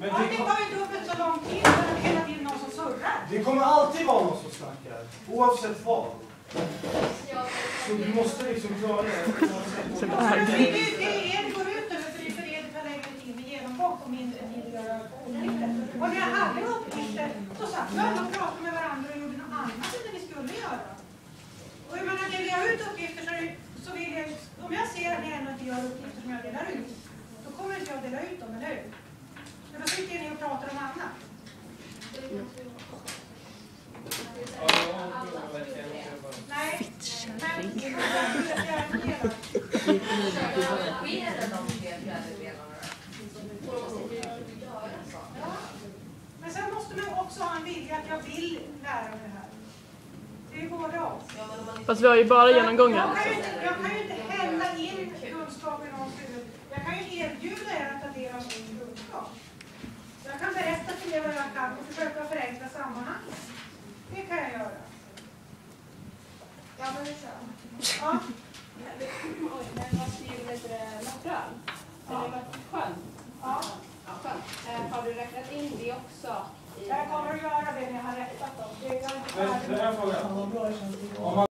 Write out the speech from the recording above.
Men det tar ju dubbelt så lång tid för att hela tiden någon som surrar. Det kommer alltid vara någon som snackar, oavsett vad. Så du måste liksom klara det. Det går ut över för det tar längre tid med genomgång och mindre tid att göra uppgifter. Och när jag hade uppgifter så satt jag och pratade med varandra och gjorde något annat än det vi skulle göra. Och jag menar, delar jag ut uppgifter så vill jag, om jag ser att jag ändå inte gör uppgifter som jag delar ut, då kommer inte jag dela ut dem, eller hur? Men då sitter ni och pratar om annat. Nej, men sen måste man också ha en vilja att jag vill lära mig det här. Det är både och. Fast vi har ju bara genomgången. Jag kan ju inte hälla in kunskap i någons huvud. Jag kan ju erbjuda er att ta del av min kunskap. Jag kan berätta för er vad jag kan och försöka förenkla sammanhanget. Det kan jag göra. Ja, men det kör. Ja. Oj, men vad skriver det material? Eller sjön? Ja. Sjön. Har du räknat in det också? Jag kommer att göra det när jag har rättat dem. Den här frågan.